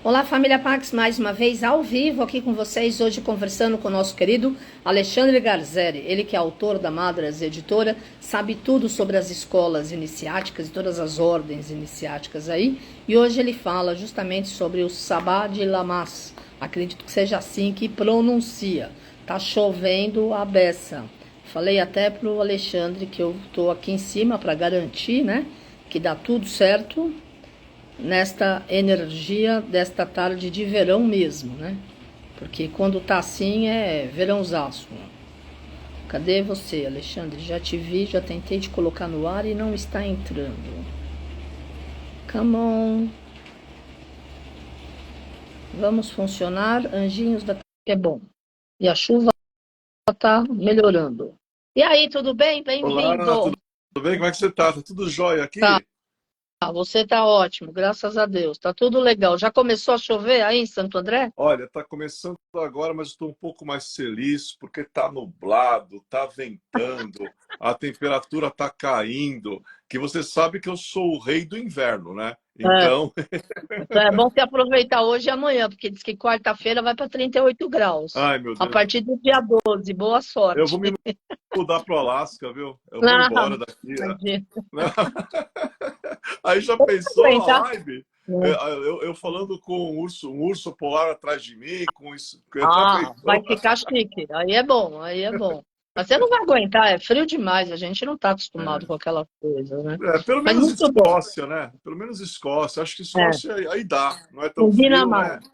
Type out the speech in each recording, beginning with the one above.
Olá, família Pax, mais uma vez ao vivo aqui com vocês, hoje conversando com o nosso querido Alexandre Garzeri, ele que é autor da Madras Editora, sabe tudo sobre as escolas iniciáticas e todas as ordens iniciáticas aí, e hoje ele fala justamente sobre o Sabá de Lamas, acredito que seja assim que pronuncia, tá chovendo a beça. Falei até pro Alexandre que eu tô aqui em cima para garantir, né, que dá tudo certo, nesta energia desta tarde de verão mesmo, né? Porque quando tá assim é verãozaço. Cadê você, Alexandre? Já te vi, já tentei te colocar no ar e não está entrando. Come on. Vamos funcionar, anjinhos da que é bom. E a chuva tá melhorando. E aí, tudo bem? Olá, Bem-vindo. tudo bem? Como é que você tá? Tá tudo jóia Tá, aqui? você tá ótimo, graças a Deus. Tá tudo legal. Já começou a chover aí em Santo André? Olha, tá começando agora, mas estou um pouco mais feliz porque tá nublado, tá ventando, a temperatura tá caindo, que você sabe que eu sou o rei do inverno, né? É. Então, Então é bom você aproveitar hoje e amanhã, porque diz que quarta-feira vai para 38 graus. ai meu A Deus, partir do dia 12. Boa eu vou sorte. me mudar pro Alasca, viu? Eu vou Ah, embora daqui. imagina. Aí já Vou pensou a aguentar. live? Eu falando com um urso polar atrás de mim, com isso. Já Ah, vai pensou? ficar chique. Aí é bom, aí é bom. Mas você não vai aguentar, é frio demais. A gente não está acostumado com aquela coisa, né? Pelo Mas menos muito bom. Escócia, né? Pelo menos Escócia. Acho que É, Escócia aí dá. Não é tão em frio, né? Dinamarca.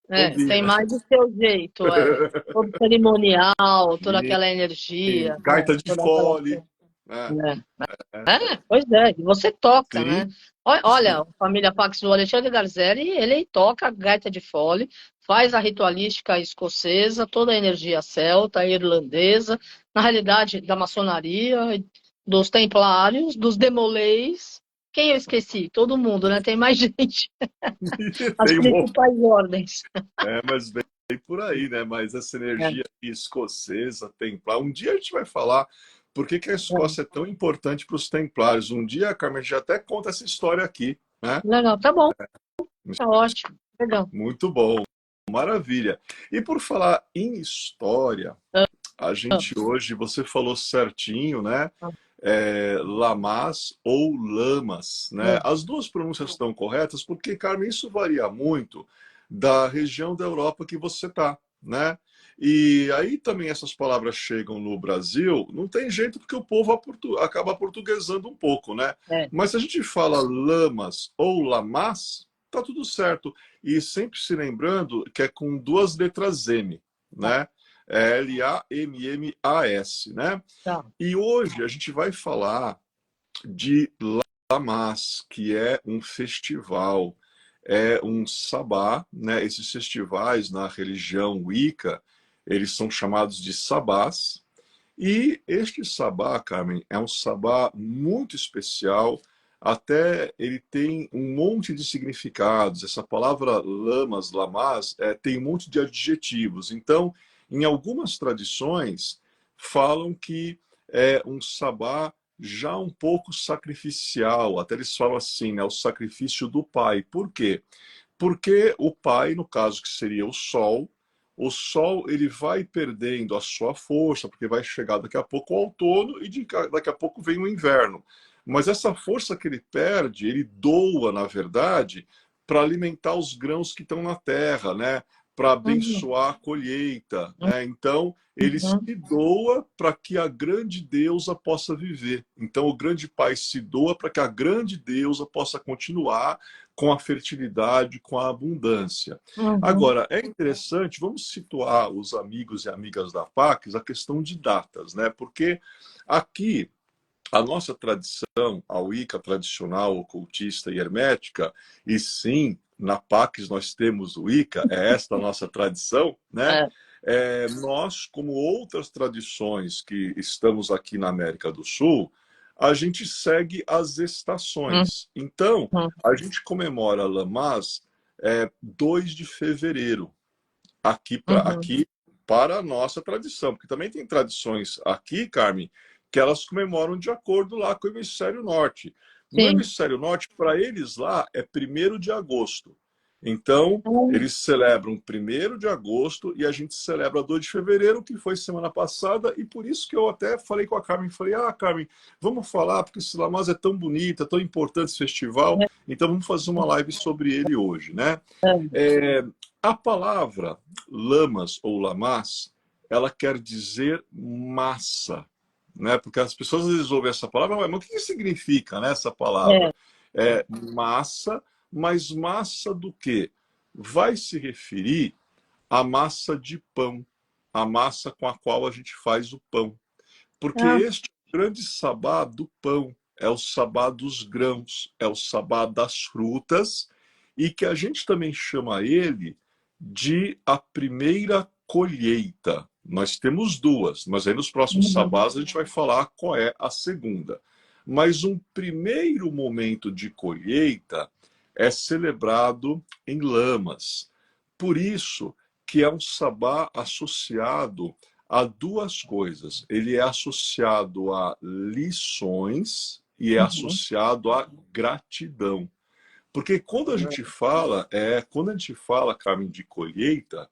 É, tem Combina. mais o seu jeito, é. Todo cerimonial, toda E aquela energia, né? gaita de Toda aquela fole, coisa. né? É. É, É, pois é, e você toca, né? sim, Olha, sim. a família Pax do Alexandre Garzelli, ele toca gaita de fole, faz a ritualística escocesa, toda a energia celta, irlandesa, na realidade da maçonaria, dos templários, dos demolês. Quem eu esqueci? Todo mundo, né? Tem mais gente. As Tem um monte. principais ordens. Mas vem por aí, né? Mas essa É, energia escocesa, templar. Um dia a gente vai falar por que que a é. Escócia é tão importante para os templários. Um dia, Carmen, a gente até conta essa história aqui, né? Legal, tá bom, tá ótimo. Legal. Muito bom. Maravilha. E por falar em história, Ah, a ah, gente hoje, você falou certinho, né? ah, Lamas ou Lamas, né? ah. As duas pronúncias estão corretas porque, Carmen, isso varia muito da região da Europa que você está, né? E aí também essas palavras chegam no Brasil, não tem jeito porque o povo acaba portuguesando um pouco, né? É. Mas se a gente fala lamas ou lamas, tá tudo certo. E sempre se lembrando que é com duas letras M, Tá, né? É Lammas, né? tá. E hoje a gente vai falar de Lamas, que é um festival, é um sabá, né? Esses festivais na religião Wicca, eles são chamados de sabás. E este sabá, Carmen, é um sabá muito especial, até ele tem um monte de significados. Essa palavra lamas, lamas, tem um monte de adjetivos. Então, em algumas tradições, falam que é um sabá já um pouco sacrificial. Até eles falam assim, né, o sacrifício do pai. Por quê? Porque o pai, no caso que seria o sol ele vai perdendo a sua força, porque vai chegar daqui a pouco o outono e daqui a pouco vem o inverno. Mas essa força que ele perde, ele doa, na verdade, para alimentar os grãos que estão na terra, né? Para Uhum, abençoar a colheita, né? Então, ele se uhum, doa para que a grande deusa possa viver. Então, o grande pai se doa para que a grande deusa possa continuar com a fertilidade, com a abundância. uhum. Agora, é interessante, vamos situar os amigos e amigas da Pax a questão de datas, né? Porque aqui a nossa tradição, a Wicca tradicional, ocultista e hermética, e sim, na Pax nós temos o Wicca, é esta a nossa tradição, né? É. Nós, como outras tradições que estamos aqui na América do Sul, a gente segue as estações. Então, Uhum, a gente comemora Lamás 2 de fevereiro, uhum. aqui para a nossa tradição, porque também tem tradições aqui, Carmen, que elas comemoram de acordo lá com o hemisfério norte. No Sim. hemisfério norte, para eles lá, é 1º de agosto. Então, eles celebram 1º de agosto e a gente celebra 2 de fevereiro, que foi semana passada, e por isso que eu até falei com a Carmen, falei, Carmen, vamos falar, porque esse Lamaze é tão bonito, é tão importante esse festival, então vamos fazer uma live sobre ele hoje, né? A palavra lamas ou lamás, ela quer dizer massa, né? Porque as pessoas às vezes ouvem essa palavra, mas o que significa, né, essa palavra? É massa, mas massa do quê? Vai se referir à massa de pão, a massa com a qual a gente faz o pão. Porque este grande sabá do pão é o sabá dos grãos, é o sabá das frutas, e que a gente também chama ele de a primeira colheita. Nós temos 2, mas aí nos próximos sabás a gente vai falar qual é a segunda. Mas um primeiro momento de colheita é celebrado em lamas. Por isso que é um sabá associado a 2 coisas. Ele é associado a lições e é associado a gratidão. Porque quando a gente fala, Carmen, de colheita,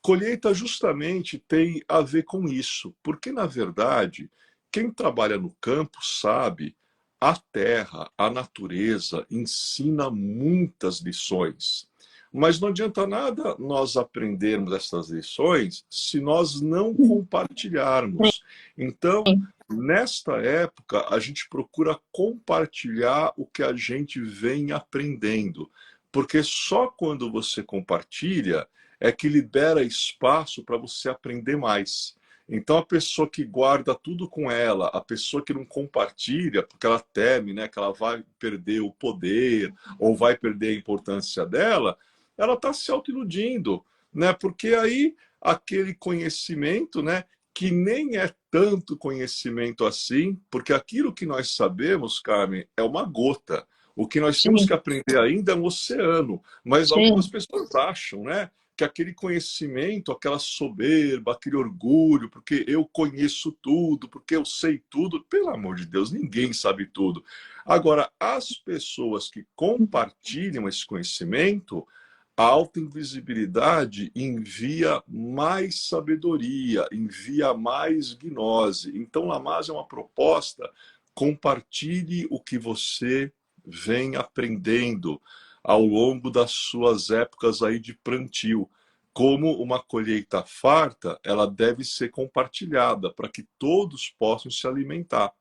colheita justamente tem a ver com isso. Porque, na verdade, quem trabalha no campo sabe, a terra, a natureza, ensina muitas lições. Mas não adianta nada nós aprendermos essas lições se nós não compartilharmos. Então, nesta época, a gente procura compartilhar o que a gente vem aprendendo. Porque só quando você compartilha é que libera espaço para você aprender mais. Então, a pessoa que guarda tudo com ela, a pessoa que não compartilha, porque ela teme, né, que ela vai perder o poder ou vai perder a importância dela, ela está se autoiludindo, né? Porque aí aquele conhecimento, né, que nem é tanto conhecimento assim, porque aquilo que nós sabemos, Carmen, é uma gota. O que nós temos que aprender ainda é um oceano. Mas algumas pessoas acham, né, que aquele conhecimento, aquela soberba, aquele orgulho, porque eu conheço tudo, porque eu sei tudo, pelo amor de Deus, ninguém sabe tudo. Agora, as pessoas que compartilham esse conhecimento, a autoinvisibilidade envia mais sabedoria, envia mais gnose. Então, Lamaze é uma proposta: compartilhe o que você vem aprendendo ao longo das suas épocas aí de plantio. Como uma colheita farta, ela deve ser compartilhada para que todos possam se alimentar.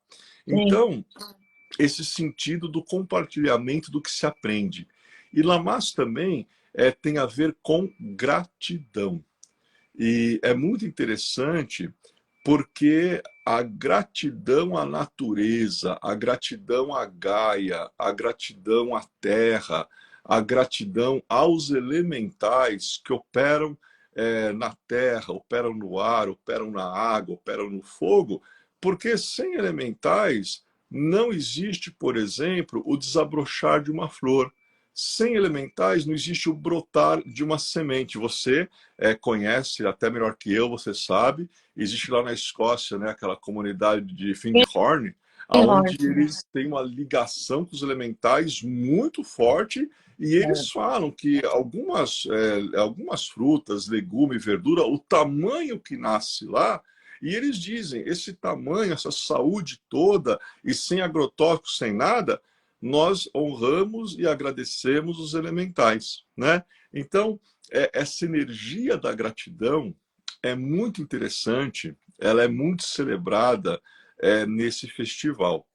Então, esse sentido do compartilhamento do que se aprende. E Lamaze também tem a ver com gratidão. E é muito interessante porque a gratidão à natureza, a gratidão à Gaia, a gratidão à terra, a gratidão aos elementais que operam na terra, operam no ar, operam na água, operam no fogo, porque sem elementais não existe, por exemplo, o desabrochar de uma flor. Sem elementais não existe o brotar de uma semente. Você conhece até melhor que eu, você sabe, existe lá na Escócia, né, aquela comunidade de Findhorn, onde eles têm uma ligação com os elementais muito forte, e eles falam que algumas frutas, legumes, verdura, o tamanho que nasce lá, e eles dizem, esse tamanho, essa saúde toda, e sem agrotóxicos, sem nada, nós honramos e agradecemos os elementais, né? Então, essa energia da gratidão é muito interessante, ela é muito celebrada nesse festival.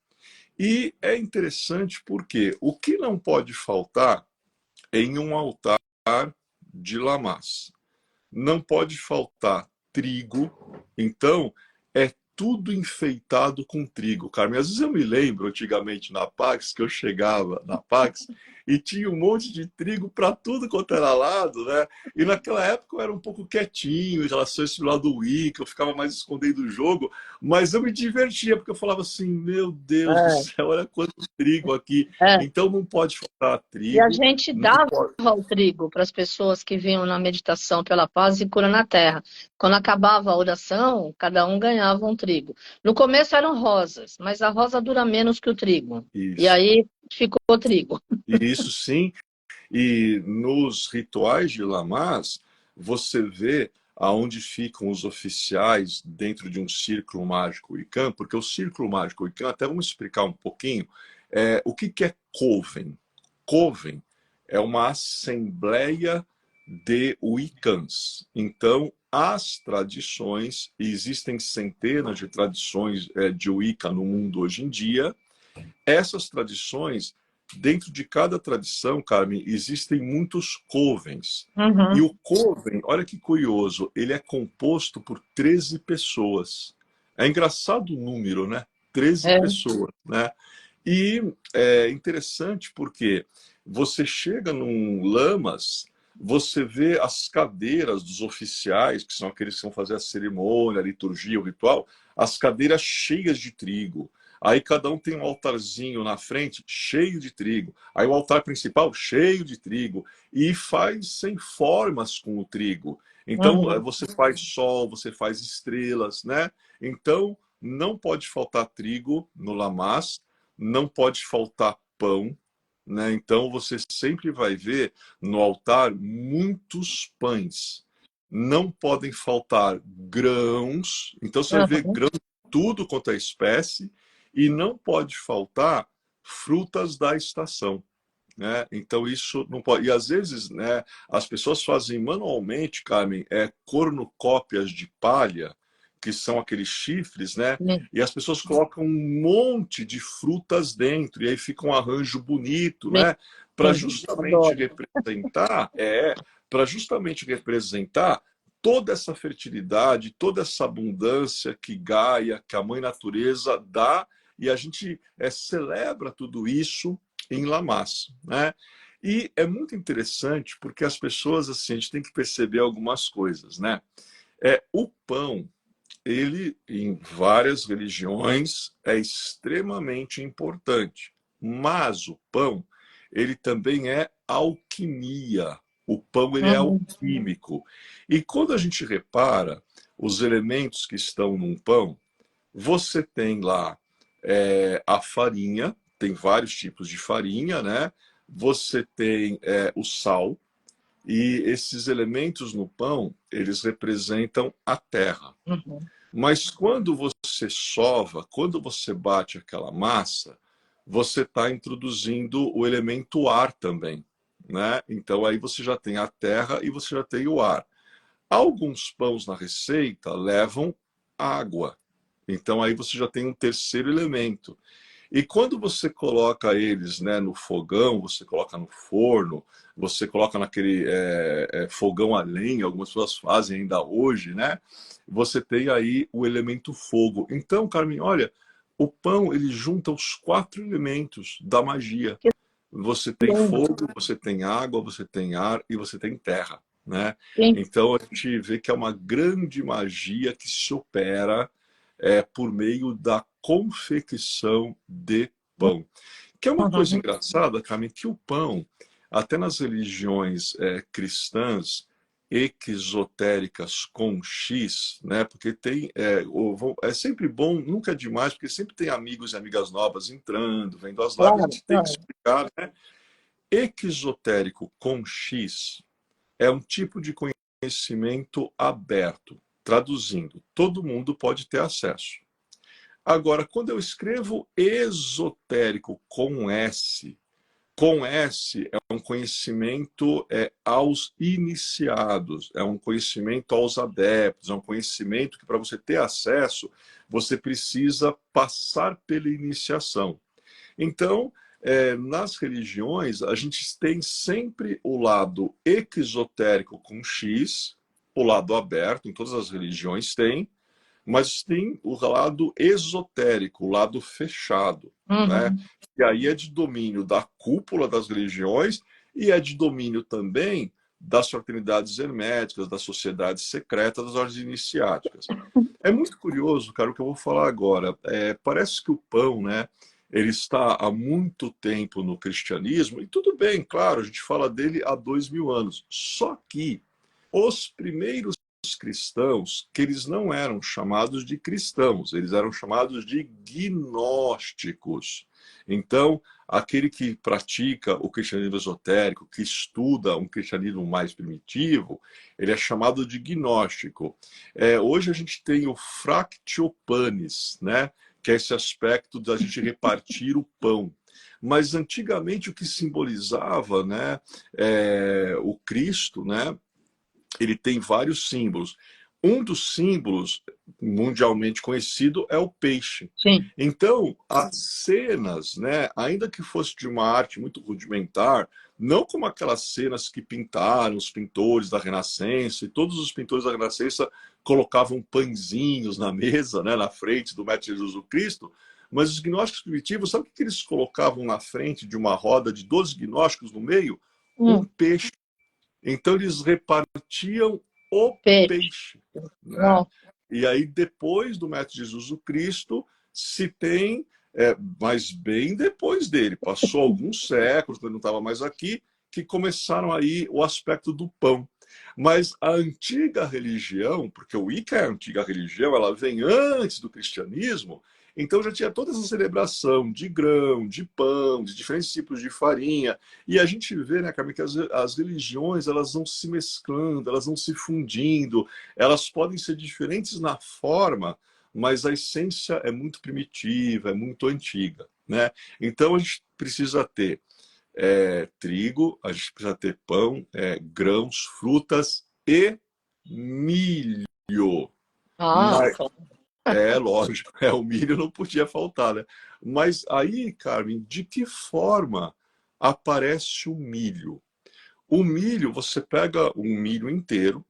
E é interessante porque o que não pode faltar em um altar de Lamaze? Não pode faltar trigo, então é tudo enfeitado com trigo, Carmen. Às vezes eu me lembro, antigamente na Pax, que eu chegava na Pax e tinha um monte de trigo para tudo quanto era lado, né? E naquela época eu era um pouco quietinho em relação a esse lado Wicca, eu ficava mais escondido do jogo, mas eu me divertia, porque eu falava assim, meu Deus do céu, olha quanto trigo aqui. Então não pode faltar E a trigo. gente dava o trigo para as pessoas que vinham na meditação pela paz e cura na terra. Quando acabava a oração, cada um ganhava um trigo. No começo eram rosas, mas a rosa dura menos que o trigo. E Isso. aí ficou trigo. Isso sim. E nos rituais de Lamás, você vê aonde ficam os oficiais dentro de um círculo mágico Wiccan, porque o círculo mágico Wiccan, até vamos explicar um pouquinho, o que é Coven? Coven é uma assembleia de Wiccans. Então, as tradições, e existem centenas de tradições de Wicca no mundo hoje em dia, essas tradições, dentro de cada tradição, Carmen, existem muitos covens. E Uhum. o coven, olha que curioso, ele é composto por 13 pessoas. É engraçado o número, né? 13 É. pessoas, né? E é interessante porque você chega num Lamas, você vê as cadeiras dos oficiais, que são aqueles que vão fazer a cerimônia, a liturgia, o ritual, as cadeiras cheias de trigo. Aí cada um tem um altarzinho na frente, cheio de trigo. Aí o altar principal, cheio de trigo. E faz sem formas com o trigo. Então, Uhum. você faz sol, você faz estrelas, né? Então, não pode faltar trigo no lamás, não pode faltar pão, né? Então, você sempre vai ver no altar muitos pães. Não podem faltar grãos. Então, você vai ver Uhum. grãos de tudo quanto é espécie e não pode faltar frutas da estação, né? Então isso não pode. E às vezes, né, as pessoas fazem manualmente, Carmen, cornucópias de palha, que são aqueles chifres, né? Sim. E as pessoas colocam um monte de frutas dentro, e aí fica um arranjo bonito, Sim. né? Para Sim. justamente Adoro. representar, para justamente representar toda essa fertilidade, toda essa abundância que Gaia, que a Mãe Natureza dá, e a gente celebra tudo isso em Lamás, né? E é muito interessante porque as pessoas, assim, a gente tem que perceber algumas coisas, né? O pão, ele, em várias religiões, é extremamente importante. Mas o pão, ele também é alquimia. O pão, ele é Uhum. alquímico. E quando a gente repara os elementos que estão num pão, você tem lá a farinha, tem vários tipos de farinha, né? Você tem o sal, e esses elementos no pão, eles representam a terra. Uhum. Mas quando você sova, quando você bate aquela massa, você está introduzindo o elemento ar também, né? Então aí você já tem a terra e você já tem o ar. Alguns pães na receita levam água. Então aí você já tem um terceiro elemento. E quando você coloca eles, né, no fogão, você coloca no forno, você coloca naquele fogão a lenha, algumas pessoas fazem ainda hoje, né? Você tem aí o elemento fogo. Então, Carmen, olha, o pão ele junta os quatro elementos da magia. Que Você tem lindo. fogo, você tem água, você tem ar e você tem terra, né? Sim. Então a gente vê que é uma grande magia que se opera por meio da confecção de pão. Que é uma coisa Uhum. engraçada, Carmen, que o pão, até nas religiões cristãs exotéricas com X, né? Porque tem é sempre bom, nunca é demais, porque sempre tem amigos e amigas novas entrando, vendo as lives, a Claro, gente tem que claro. explicar, né? Exotérico com X é um tipo de conhecimento aberto. Traduzindo, todo mundo pode ter acesso. Agora, quando eu escrevo esotérico com S é um conhecimento aos iniciados, é um conhecimento aos adeptos, é um conhecimento que para você ter acesso, você precisa passar pela iniciação. Então, nas religiões, a gente tem sempre o lado exotérico com X, o lado aberto, em todas as religiões tem, mas tem o lado esotérico, o lado fechado, né? Uhum. E aí é de domínio da cúpula das religiões e é de domínio também das fraternidades herméticas, das sociedades secretas, das ordens iniciáticas. É muito curioso, cara, o que eu vou falar agora. Parece que o pão, né? Ele está há muito tempo no cristianismo, e tudo bem, claro, a gente fala dele há 2000 anos. Só que os primeiros cristãos que eles não eram chamados de cristãos, eles eram chamados de gnósticos. Então, aquele que pratica o cristianismo esotérico, que estuda um cristianismo mais primitivo, ele é chamado de gnóstico. Hoje a gente tem o fractio panis, né? Que é esse aspecto da gente repartir o pão. Mas antigamente o que simbolizava, né, o Cristo, né, ele tem vários símbolos. Um dos símbolos mundialmente conhecido é o peixe. Sim. Então, as cenas, né, ainda que fosse de uma arte muito rudimentar, não como aquelas cenas que pintaram os pintores da Renascença, e todos os pintores da Renascença colocavam pãezinhos na mesa, né, na frente do Mestre Jesus Cristo, mas os gnósticos primitivos, sabe o que eles colocavam na frente de uma roda de 12 gnósticos no meio? Um peixe. Então eles repartiam o peixe, né? E aí depois do Mestre Jesus Cristo se tem, mas bem depois dele, passou alguns séculos, quando ele não estava mais aqui, que começaram aí o aspecto do pão. Mas a antiga religião, porque o Wicca é a antiga religião, ela vem antes do cristianismo, então já tinha toda essa celebração de grão, de pão, de diferentes tipos de farinha. E a gente vê, né, Carmen, que as religiões elas vão se mesclando, elas vão se fundindo, elas podem ser diferentes na forma, mas a essência é muito primitiva, é muito antiga, né? Então a gente precisa ter trigo, a gente precisa ter pão, grãos, frutas e milho. Mas, lógico, o milho não podia faltar, né? Mas aí, Carmen, de que forma aparece o milho? O milho, você pega um milho inteiro,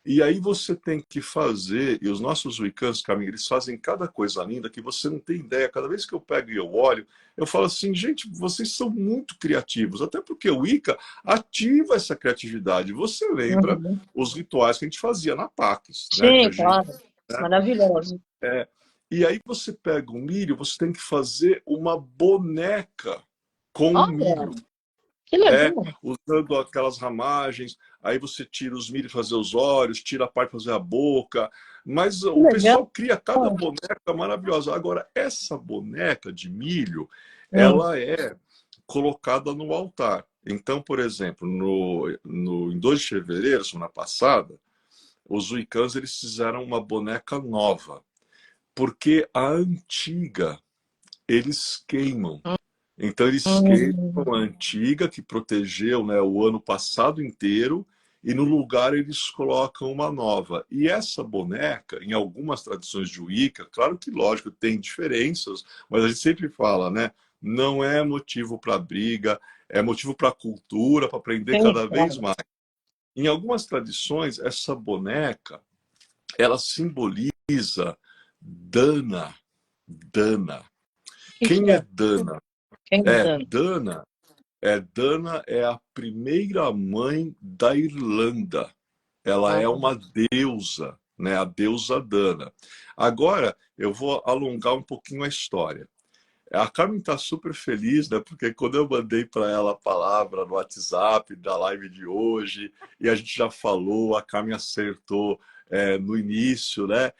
e aí você tem que fazer, e os nossos wiccanos, Carmen, eles fazem cada coisa linda que você não tem ideia. Cada vez que eu pego e eu olho, eu falo assim, gente, vocês são muito criativos, até porque o Wicca ativa essa criatividade. Você lembra os rituais que a gente fazia na Pax, né? Sim, claro. Né? Maravilhoso. E aí você pega o milho, você tem que fazer uma boneca com o milho. Que legal. Usando aquelas ramagens, aí você tira os milhos para fazer os olhos, tira a parte para fazer a boca, mas o pessoal cria cada boneca maravilhosa. Agora, essa boneca de milho, ela é colocada no altar. Então, por exemplo, em 2 de fevereiro, semana passada, os wiccanos eles fizeram uma boneca nova, porque a antiga eles queimam. Então eles queimam a antiga, que protegeu, né, o ano passado inteiro, e no lugar eles colocam uma nova. E essa boneca, em algumas tradições de Wicca, claro que, lógico, tem diferenças, mas a gente sempre fala, né, não é motivo para briga, é motivo para cultura, para aprender cada vez mais. Em algumas tradições, essa boneca, ela simboliza Dana. Dana. Quem é Dana? Dana Dana é a primeira mãe da Irlanda. Ela é uma deusa, né? A deusa Dana. Agora, eu vou alongar um pouquinho a história. A Carmen está super feliz, né? Porque quando eu mandei para ela a palavra no WhatsApp da live de hoje, e a gente já falou, a Carmen acertou no início, né?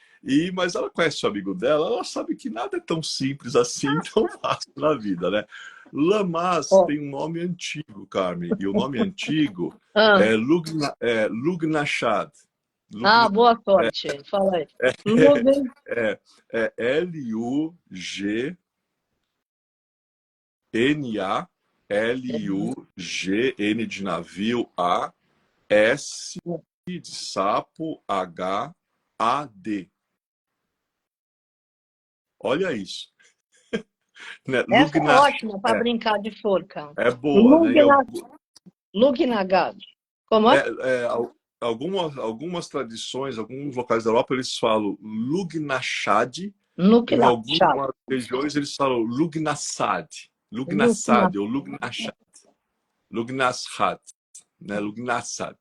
Mas ela conhece o amigo dela, ela sabe que nada é tão simples assim, tão fácil na vida, né? Lamaze tem um nome antigo, Carmen, e o nome antigo é Lugnashad. Boa sorte. Fala aí. É Lugn N de navio, S de sapo, H-A-D. Olha isso. Né? Essa é ótima para brincar de forca. É boa, né? Lugnagad. Como é? Algumas tradições, alguns locais da Europa, eles falam Lugnashad. Em Lugnashad. algumas regiões, eles falam Lugnassad. Lugnassad ou Lugnashad. Lugnashad. Né? Lugnassad.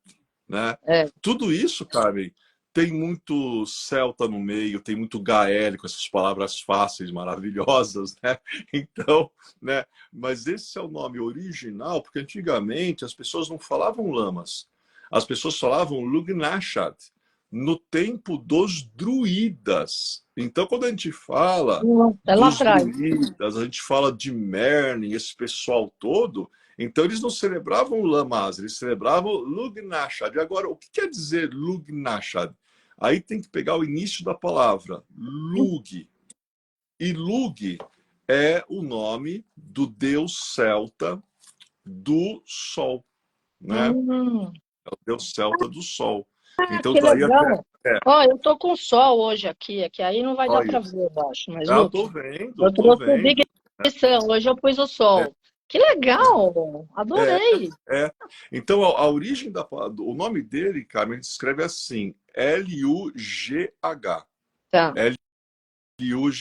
Né? Tudo isso, Carmen, tem muito celta no meio, tem muito gaélico, essas palavras fáceis, maravilhosas, né? Então, né? Mas esse é o nome original, porque antigamente as pessoas não falavam lamas, as pessoas falavam Lugnashad, no tempo dos druidas. Então, quando a gente fala É lá dos atrás. druidas, a gente fala de Merlin, esse pessoal todo, então eles não celebravam o Lamaz, eles celebravam Lugnashad. E agora, o que quer dizer Lugnashad? Aí tem que pegar o início da palavra, Lug. E Lug é o nome do deus celta do sol, né? Hum. É o deus celta do sol. Ah, Então que tá aí até. legal. Ó, eu tô com sol hoje aqui, aqui aí não vai dar Olha, para ver, eu acho, mas eu tô Luke, vendo, eu tô trouxe o vendo. Big Sun, hoje eu pus o É, sol. Que legal, é, adorei. é. Então a origem o nome dele, Carmen, ele escreve assim: Lugh. Tá. Lugh.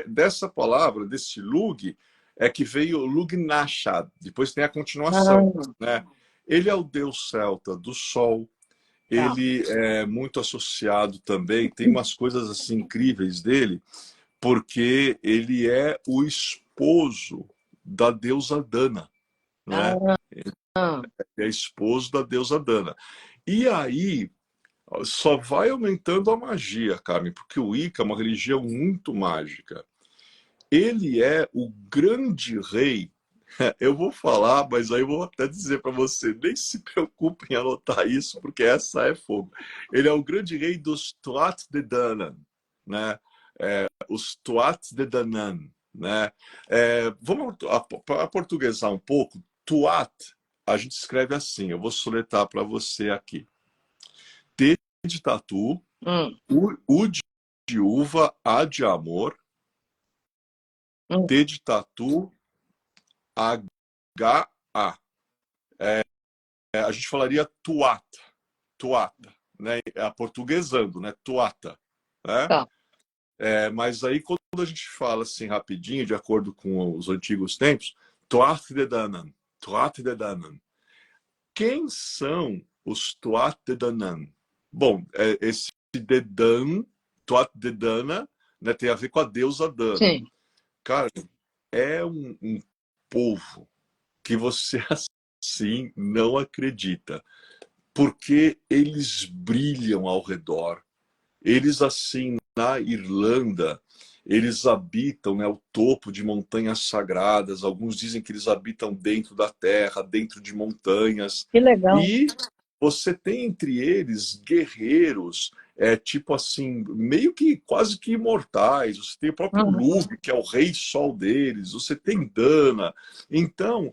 Dessa palavra, desse Lug, é que veio Lugnashad. Depois tem a continuação, Ah, né? Ele é o deus celta do sol. tá. Ele é muito associado também, tem umas coisas assim incríveis dele, porque ele é o esposo da deusa Dana, né? Ah, ah, É esposo da deusa Dana. E aí só vai aumentando a magia, Carmen, porque o Wicca é uma religião muito mágica. Ele é o grande rei. Eu vou falar, mas aí eu vou até dizer para você, nem se preocupe em anotar isso, porque essa é fogo. Ele é o grande rei dos Tuat de Danann, né? Os Tuat de Danann, né? Vamos portuguesar um pouco. Tuat, a gente escreve assim, eu vou soletrar para você aqui. T de tatu, hum, U de uva, A de amor, hum, T de tatu, H-A. A gente falaria tuata, tuata, né? Aportuguesando, né? Tuata, né? tá. Mas aí quando a gente fala assim rapidinho, de acordo com os antigos tempos, Tuat de Danann, Tuat de Danann. Quem são os Tuat de Danann? Bom, esse Dedan, Tuat de Dana, né, tem a ver com a deusa Dana. Sim. Cara, é um povo que você assim não acredita, porque eles brilham ao redor. Eles, assim, na Irlanda, eles habitam, né, o topo de montanhas sagradas. Alguns dizem que eles habitam dentro da terra, dentro de montanhas. Que legal. E você tem entre eles guerreiros, tipo assim, meio que quase que imortais. Você tem o próprio Uhum. Lugh, que é o rei sol deles. Você tem Dana. Então,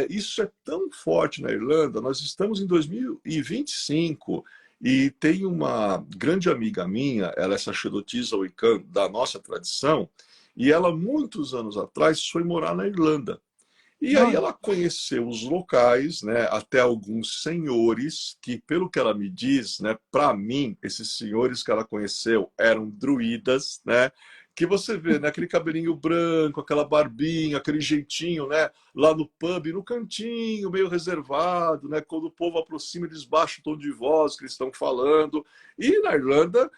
isso é tão forte na Irlanda. Nós estamos em 2025 e tem uma grande amiga minha, ela é sacerdotisa wiccan da nossa tradição, e ela, muitos anos atrás, foi morar na Irlanda. E aí Olha, ela conheceu os locais, né, até alguns senhores, que pelo que ela me diz, né, para mim, esses senhores que ela conheceu eram druidas, né, que você vê, né, aquele cabelinho branco, aquela barbinha, aquele jeitinho, né, lá no pub, no cantinho, meio reservado, né, quando o povo aproxima, eles baixam o tom de voz que eles estão falando. E na Irlanda,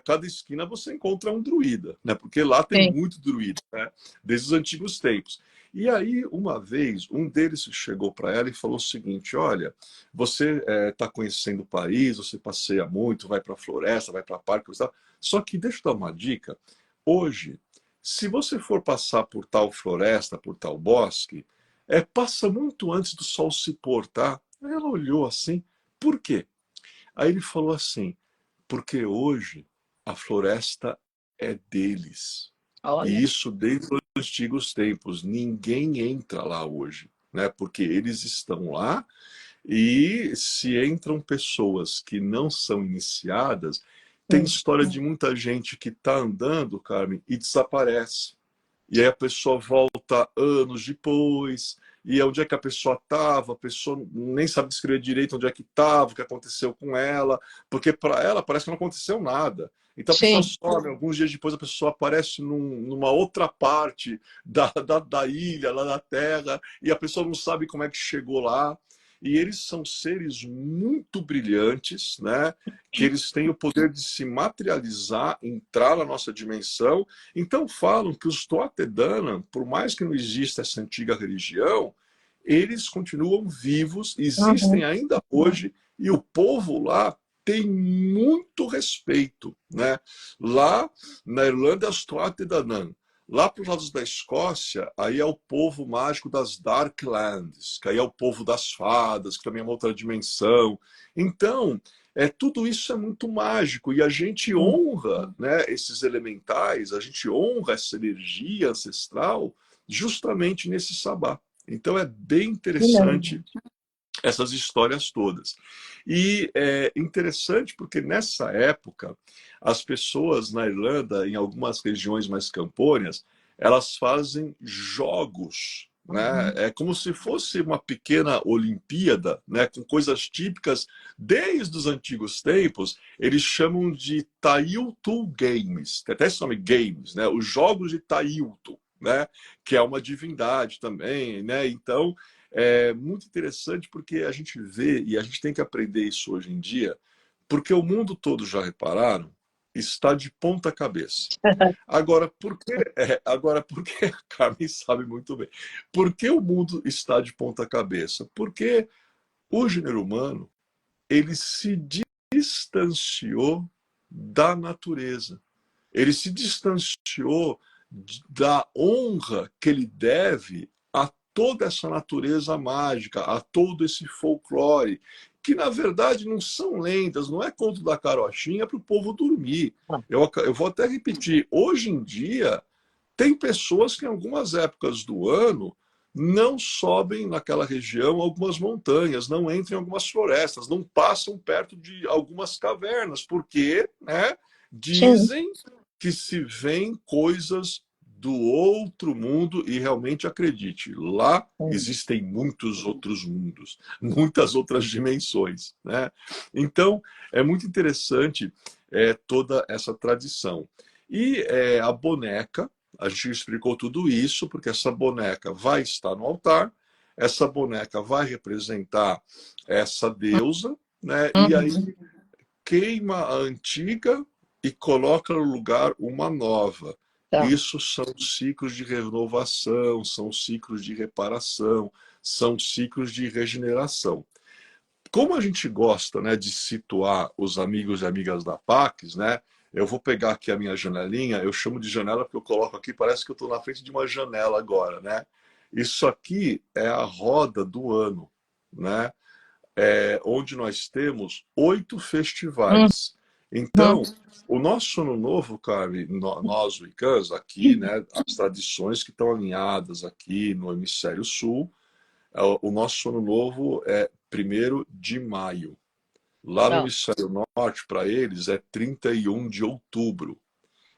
cada esquina você encontra um druida, né, porque lá tem sim. muito druida, né, desde os antigos tempos. E aí, uma vez, um deles chegou para ela e falou o seguinte: olha, você está conhecendo o país, você passeia muito, vai para a floresta, vai para parque, só que deixa eu dar uma dica. Hoje, se você for passar por tal floresta, por tal bosque, passa muito antes do sol se pôr, tá? Aí ela olhou assim, por quê? Aí ele falou assim: porque hoje a floresta é deles. E Olha. isso desde os antigos tempos. Ninguém entra lá hoje, né? Porque eles estão lá e se entram pessoas que não são iniciadas, tem Sim. história de muita gente que está andando, Carmen, e desaparece. E aí a pessoa volta anos depois, e onde é que a pessoa estava, a pessoa nem sabe descrever direito onde é que estava, o que aconteceu com ela, porque para ela parece que não aconteceu nada. Então a pessoa Sim. some, alguns dias depois a pessoa aparece numa outra parte da ilha, lá da terra, e a pessoa não sabe como é que chegou lá. E eles são seres muito brilhantes, né? Que eles têm o poder de se materializar, entrar na nossa dimensão. Então falam que os Tuatha Dé Danann, por mais que não exista essa antiga religião, eles continuam vivos, existem Uhum. ainda hoje, e o povo lá tem muito respeito, né? Lá na Irlanda é Stuart Danann. Lá para os lados da Escócia, aí é o povo mágico das Darklands, que aí é o povo das fadas, que também é uma outra dimensão. Então, tudo isso é muito mágico e a gente honra, né, esses elementais, a gente honra essa energia ancestral justamente nesse sabá. Então é bem interessante essas histórias todas. E é interessante porque nessa época, as pessoas na Irlanda, em algumas regiões mais campônias, elas fazem jogos, né? É como se fosse uma pequena Olimpíada, né? Com coisas típicas desde os antigos tempos. Eles chamam de Tailto Games, tem até esse nome Games, né? Os jogos de Tailto, né? Que é uma divindade também, né? Então é muito interessante porque a gente vê, e a gente tem que aprender isso hoje em dia, porque o mundo todo, já repararam, está de ponta cabeça. Agora, por que a Carmen sabe muito bem, por que o mundo está de ponta cabeça? Porque o gênero humano, ele se distanciou da natureza. Ele se distanciou da honra que ele deve a toda essa natureza mágica, a todo esse folclore, que na verdade não são lendas, não é conto da carochinha para o povo dormir. Eu vou até repetir, hoje em dia tem pessoas que em algumas épocas do ano não sobem naquela região algumas montanhas, não entram em algumas florestas, não passam perto de algumas cavernas, porque, né, Sim. dizem que se veem coisas do outro mundo e realmente acredite, lá existem muitos outros mundos, muitas outras dimensões, né? Então, é muito interessante toda essa tradição. E a boneca, a gente explicou tudo isso, porque essa boneca vai estar no altar, essa boneca vai representar essa deusa, né? E aí queima a antiga e coloca no lugar uma nova. Tá. Isso são ciclos de renovação, são ciclos de reparação, são ciclos de regeneração. Como a gente gosta, né, de situar os amigos e amigas da Pax, né? Eu vou pegar aqui a minha janelinha, eu chamo de janela porque eu coloco aqui, parece que eu estou na frente de uma janela agora, né? Isso aqui é a roda do ano, né? Onde nós temos 8 festivais. Então, o nosso ano novo, Carmen, nós, Wiccans, aqui, né, as tradições que estão alinhadas aqui no hemisfério sul, o nosso ano novo é 1º de maio. Lá no Tá. hemisfério norte, para eles, é 31 de outubro.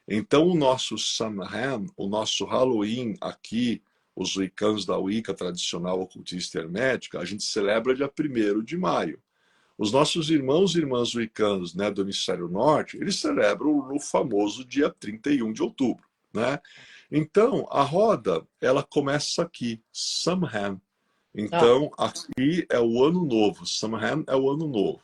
Então, o nosso Samhain, o nosso Halloween aqui, os Wiccans da Wicca tradicional ocultista e hermética, a gente celebra dia 1º de maio. Os nossos irmãos e irmãs Wiccans, né, do hemisfério norte, eles celebram no famoso dia 31 de outubro, né? Então, a roda, ela começa aqui, Samhain. Tá. Então, aqui é o ano novo, Samhain é o ano novo.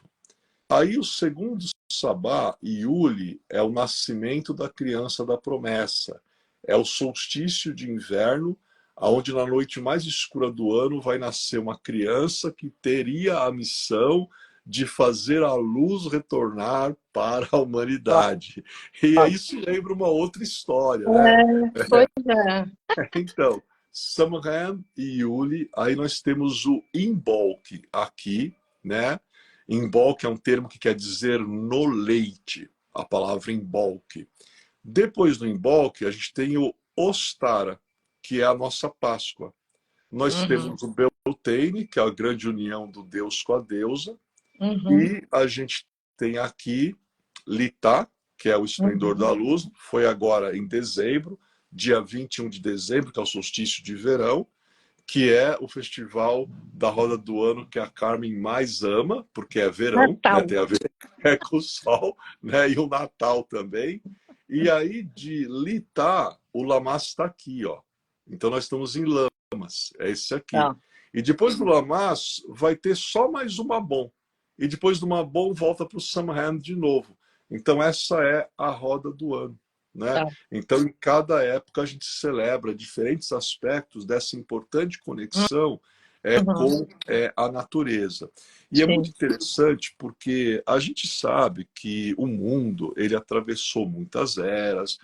Aí o segundo sabá, Iuli, é o nascimento da criança da promessa. É o solstício de inverno, onde na noite mais escura do ano vai nascer uma criança que teria a missão de fazer a luz retornar para a humanidade. E Tá. isso lembra uma outra história, né? É, pois é. Então, Samhain e Iuli, aí nós temos o Imbolc aqui, né? Imbolc é um termo que quer dizer no leite, a palavra Imbolc. Depois do Imbolc, a gente tem o Ostara, que é a nossa Páscoa. Nós Uhum. temos o Beltane, que é a grande união do Deus com a deusa, Uhum. e a gente tem aqui Litá, que é o esplendor da Uhum. luz, foi agora em dezembro, dia 21 de dezembro, que é o solstício de verão, que é o festival da roda do ano que a Carmen mais ama, porque é verão, né? Natal. Tem a ver com o sol, né? E o Natal também. E aí de Litá, o Lamás está aqui, ó. Então nós estamos em Lamas, é esse aqui. Tá. E depois do Lamás vai ter só mais uma Mabon. E depois do Mabon volta para o Samhain de novo. Então essa é a roda do ano, né? Tá. Então, em cada época, a gente celebra diferentes aspectos dessa importante conexão Uhum. com a natureza. E é muito Sim. interessante porque a gente sabe que o mundo ele atravessou muitas eras,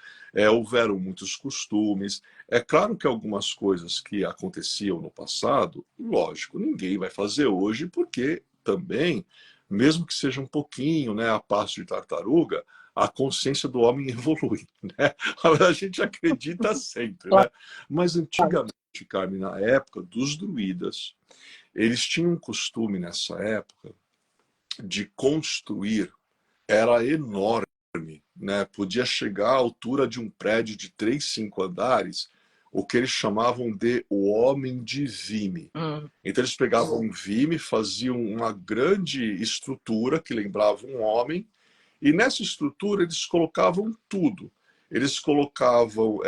houveram muitos costumes. É claro que algumas coisas que aconteciam no passado, lógico, ninguém vai fazer hoje, porque também, mesmo que seja um pouquinho, né, a passo de tartaruga, a consciência do homem evolui, né? A gente acredita sempre, Claro. né? Mas antigamente, Carmen, na época dos druidas, eles tinham um costume nessa época de construir, era enorme, né? Podia chegar à altura de um prédio de 3, 5 andares, o que eles chamavam de o homem de vime. Hum. Então eles pegavam um vime, faziam uma grande estrutura que lembrava um homem, e nessa estrutura eles colocavam tudo. Eles colocavam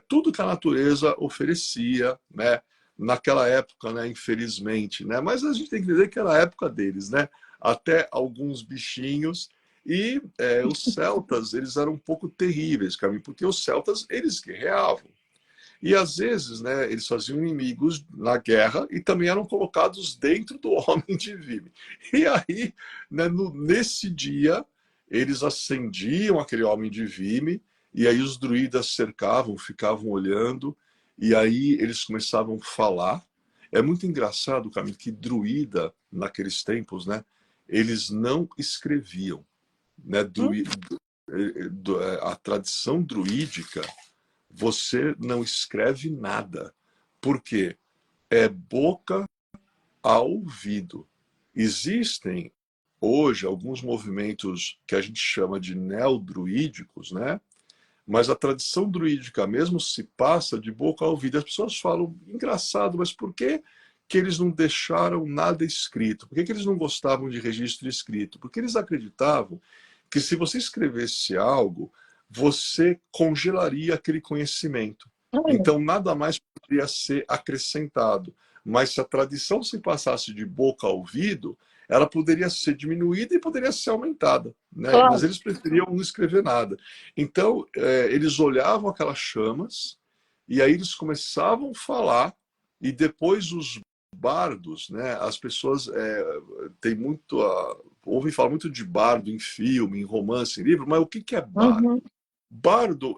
tudo que a natureza oferecia, né? Naquela época, né? Infelizmente, né? Mas a gente tem que entender que era a época deles, né? Até alguns bichinhos. E os celtas, eles eram um pouco terríveis, Camille, porque os celtas, eles guerreavam. E às vezes, né, eles faziam inimigos na guerra e também eram colocados dentro do homem de Vime. E aí, né, nesse dia, eles acendiam aquele homem de Vime, e aí os druidas cercavam, ficavam olhando, e aí eles começavam a falar. É muito engraçado, Camille, que druida, naqueles tempos, né, eles não escreviam. Né, Hum. a tradição druídica, você não escreve nada. Por quê? É boca a ouvido. Existem hoje alguns movimentos que a gente chama de neodruídicos, né? Mas a tradição druídica mesmo se passa de boca a ouvido. As pessoas falam, engraçado, mas por que que eles não deixaram nada escrito? Por que que eles não gostavam de registro escrito? Porque eles acreditavam que se você escrevesse algo, você congelaria aquele conhecimento. Olha. Então, nada mais poderia ser acrescentado. Mas se a tradição se passasse de boca a ouvido, ela poderia ser diminuída e poderia ser aumentada, né? Mas Claro. eles preferiam não escrever nada. Então, eles olhavam aquelas chamas e aí eles começavam a falar e depois os bardos, né? As pessoas têm muito ouvem falar muito de bardo em filme, em romance, em livro, mas o que é bardo? Uhum. Bardo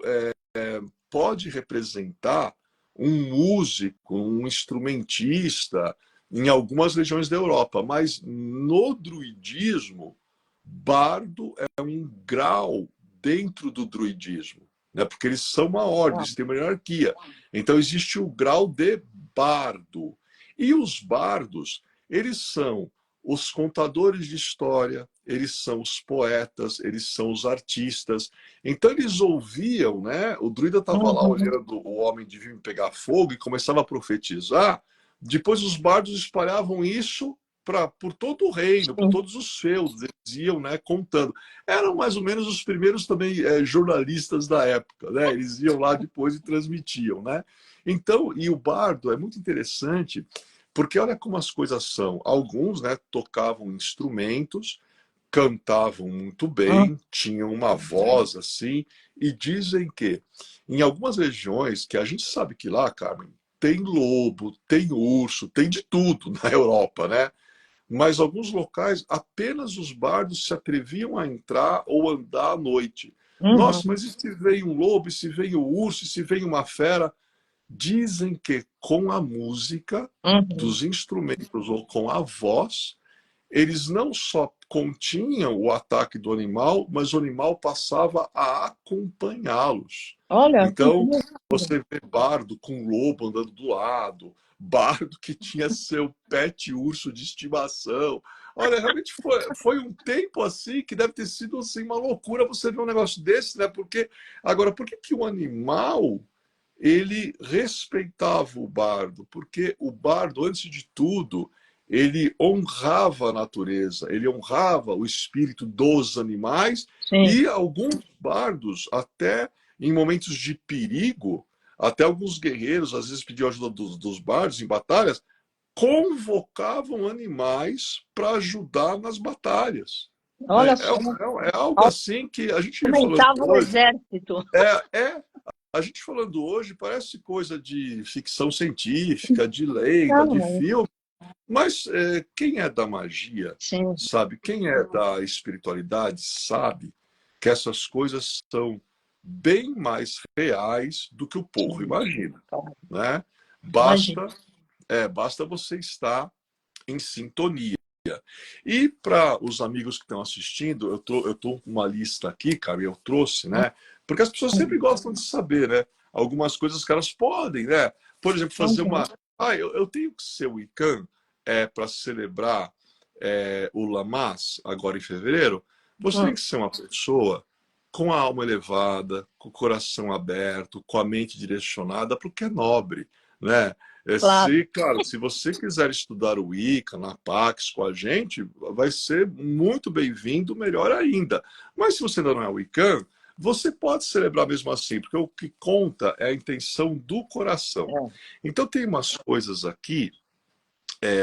pode representar um músico, um instrumentista em algumas regiões da Europa, mas no druidismo, bardo é um grau dentro do druidismo, né? Porque eles são uma ordem, eles têm uma hierarquia. Então existe o grau de bardo. E os bardos, eles são os contadores de história, eles são os poetas, eles são os artistas. Então eles ouviam, né? O druida estava lá Uhum. olhando o homem de vinho pegar fogo e começava a profetizar. Depois os bardos espalhavam isso por todo o reino, por Sim. todos os feudos, eles iam, né, contando. Eram mais ou menos os primeiros também jornalistas da época, né? Eles iam lá depois e transmitiam, né? Então, e o bardo é muito interessante, porque olha como as coisas são. Alguns, né, tocavam instrumentos, cantavam muito Uhum. bem, tinham uma voz assim, e dizem que em algumas regiões, que a gente sabe que lá, Carmen, tem lobo, tem urso, tem de tudo na Europa, né? Mas alguns locais apenas os bardos se atreviam a entrar ou andar à noite. Nossa, Uhum. mas e se vem um lobo, e se vem o urso, e se vem uma fera? Dizem que com a música Uhum. dos instrumentos ou com a voz, eles não só continham o ataque do animal, mas o animal passava a acompanhá-los. Olha, que Então, interessante. você vê bardo com lobo andando do lado, bardo que tinha seu pet urso de estimação. Olha, realmente foi um tempo assim que deve ter sido assim, uma loucura você ver um negócio desse, né? Porque, agora, por que, que o animal ele respeitava o bardo? Porque o bardo, antes de tudo, ele honrava a natureza, ele honrava o espírito dos animais, Sim. e alguns bardos, até em momentos de perigo, até alguns guerreiros às vezes pediam ajuda dos bardos em batalhas, convocavam animais para ajudar nas batalhas. Né? Olha só. É algo assim que a gente falando Aumentava o hoje, exército. a gente falando hoje parece coisa de ficção científica, de lenda, de Não, filme, Mas quem é da magia, Sim, sabe? Quem é da espiritualidade sabe que essas coisas são bem mais reais do que o povo sim, imagina, claro. né? Imagina. Basta você estar em sintonia. E para os amigos que estão assistindo, eu tô com uma lista aqui, cara, e eu trouxe, né? Porque as pessoas sempre gostam de saber, né? Algumas coisas que elas podem, né? Por exemplo, fazer Uhum. uma. Ah, eu tenho que ser o Ican para celebrar o Lamás agora em fevereiro. Você tem Uhum. que ser uma pessoa com a alma elevada, com o coração aberto, com a mente direcionada para o que é nobre, né? Claro. Claro, se você quiser estudar o Wicca na Pax com a gente, vai ser muito bem-vindo, melhor ainda. Mas se você ainda não é Wiccan, você pode celebrar mesmo assim, porque o que conta é a intenção do coração. É. Então tem umas coisas aqui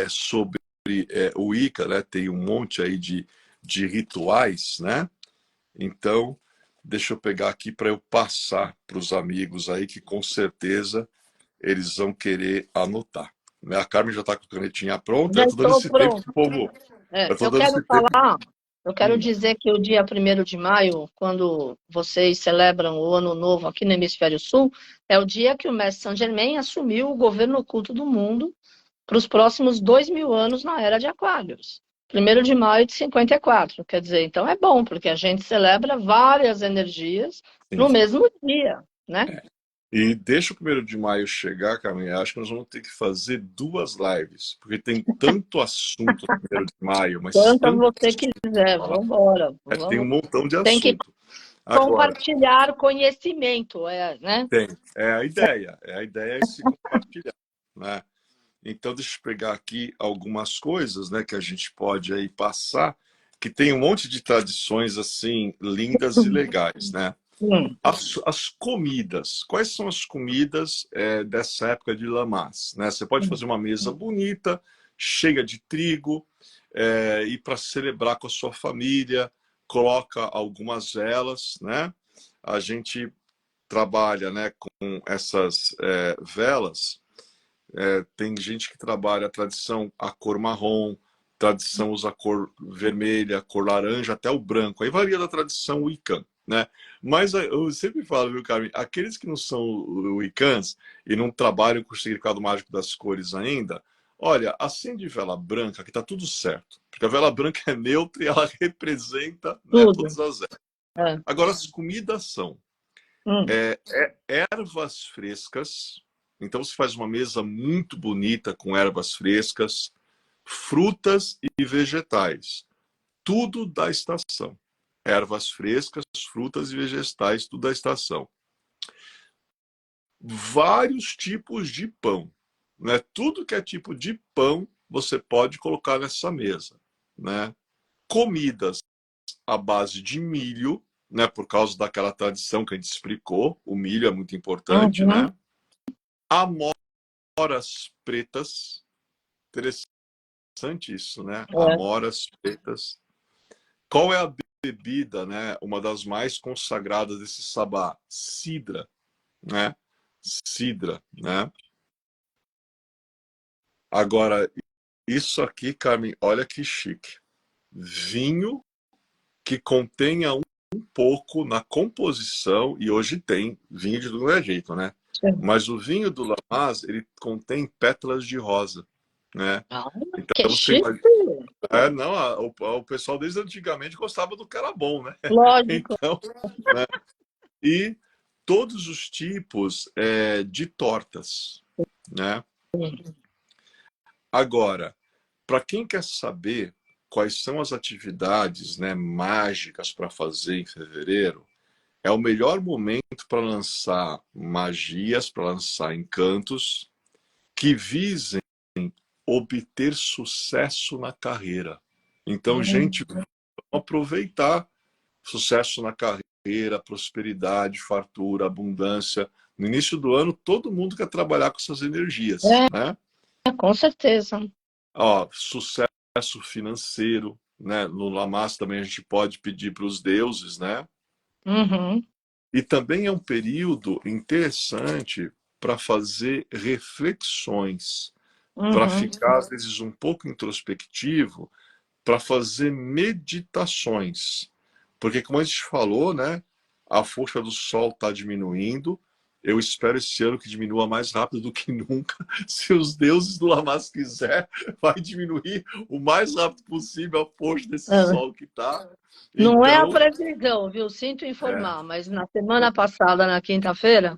sobre o Wicca, né? Tem um monte aí de rituais, né? Então, deixa eu pegar aqui para eu passar para os amigos aí que com certeza eles vão querer anotar. Né? A Carmen já está com a canetinha pronta, Já eu estou dando estou esse tempo pronto. para o povo. Eu É, estou eu dando quero esse tempo. falar, eu quero Hum, dizer que o dia 1º de maio, quando vocês celebram o Ano Novo aqui no Hemisfério Sul, é o dia que o mestre Saint-Germain assumiu o governo oculto do mundo para os próximos 2.000 anos na Era de Aquários. 1º de maio de 54, quer dizer, então é bom, porque a gente celebra várias energias sim. no mesmo dia, né? E deixa o 1º de maio chegar, Carmen. Acho que nós vamos ter que fazer duas lives, porque tem tanto assunto no 1º de maio, mas Quantas tanto você assunto pra quiser, falar. vamos embora. Tem um Vamos, montão de tem que assunto. Agora, compartilhar conhecimento, né? tem. É a ideia é se compartilhar, né? Então, deixa eu pegar aqui algumas coisas, né, que a gente pode aí passar, que tem um monte de tradições assim lindas e legais, né? Hum, As comidas. Quais são as comidas dessa época de Lamás? Né? Você pode hum, fazer uma mesa bonita, cheia de trigo, e para celebrar com a sua família, coloca algumas velas, né? A gente trabalha, né, com essas velas. Tem gente que trabalha a tradição a cor marrom, tradição usa a cor vermelha, a cor laranja, até o branco. Aí varia da tradição Wiccan, né? Mas eu sempre falo, viu, Carmen, aqueles que não são Wiccans e não trabalham com o significado mágico das cores ainda, olha, acende vela branca que tá tudo certo. Porque a vela branca é neutra e ela representa, né, tudo. todas as ervas. É. Agora, as comidas são Hum, ervas frescas. Então você faz uma mesa muito bonita com ervas frescas, frutas e vegetais. Tudo da estação. Ervas frescas, frutas e vegetais, tudo da estação. Vários tipos de pão. Né? Tudo que é tipo de pão você pode colocar nessa mesa. Né? Comidas à base de milho, né? Por causa daquela tradição que a gente explicou. O milho é muito importante, uhum, né? Amoras pretas. Interessante isso, né? é. Amoras pretas. Qual é a bebida, né? Uma das mais consagradas desse sabá? Cidra, né? Cidra, né? Agora, isso aqui, Carmen, olha que chique. Vinho que contenha um pouco na composição, e hoje tem vinho de todo jeito, né? Sim. Mas o vinho do Lamaz, ele contém pétalas de rosa, né? Ah, Então que você chique. imagina. Não, o pessoal desde antigamente gostava do que era bom, né? Lógico. Então, né? E todos os tipos de tortas, né? Agora, para quem quer saber quais são as atividades, né, mágicas para fazer em fevereiro, é o melhor momento para lançar magias, para lançar encantos que visem obter sucesso na carreira. Então, gente, Hum, vamos aproveitar sucesso na carreira, prosperidade, fartura, abundância. No início do ano, todo mundo quer trabalhar com essas energias, né? com certeza. Ó, sucesso financeiro, né? No Lamas também a gente pode pedir para os deuses, né? Uhum. E também é um período interessante para fazer reflexões para Uhum. ficar, às vezes, um pouco introspectivo, para fazer meditações. Porque, como a gente falou, né, a força do Sol está diminuindo. Eu espero esse ano que diminua mais rápido do que nunca. Se os deuses do Lamas quiser, vai diminuir o mais rápido possível a força desse É. Sol que está. Não é a Então, previsão, viu? Sinto é, informar, mas na semana passada, na quinta-feira,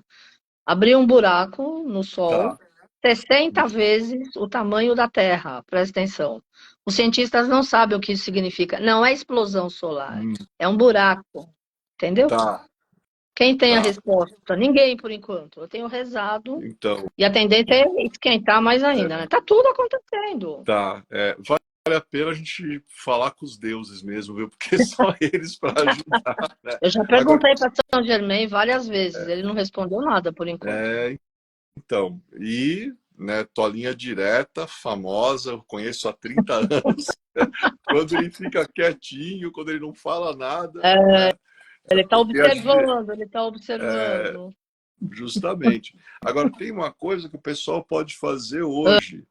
abriu um buraco no Sol, tá. 60 vezes o tamanho da Terra. Presta atenção. Os cientistas não sabem o que isso significa. Não é explosão solar, Hum, é um buraco. Entendeu? tá, Quem tem a tá. resposta? Ninguém, por enquanto. Eu tenho rezado Então, e a tendência é esquentar mais ainda, né? Tá tudo acontecendo. tá. Vale a pena a gente falar com os deuses mesmo, viu? Porque só eles para ajudar, né? Eu já Agora, perguntei para São Germain várias vezes, ele não respondeu nada por enquanto. então, né, tua linha direta, famosa, eu conheço há 30 anos, quando ele fica quietinho, quando ele não fala nada, né? É Ele está porque a gente, observando, ele está observando. justamente. Agora, tem uma coisa que o pessoal pode fazer hoje,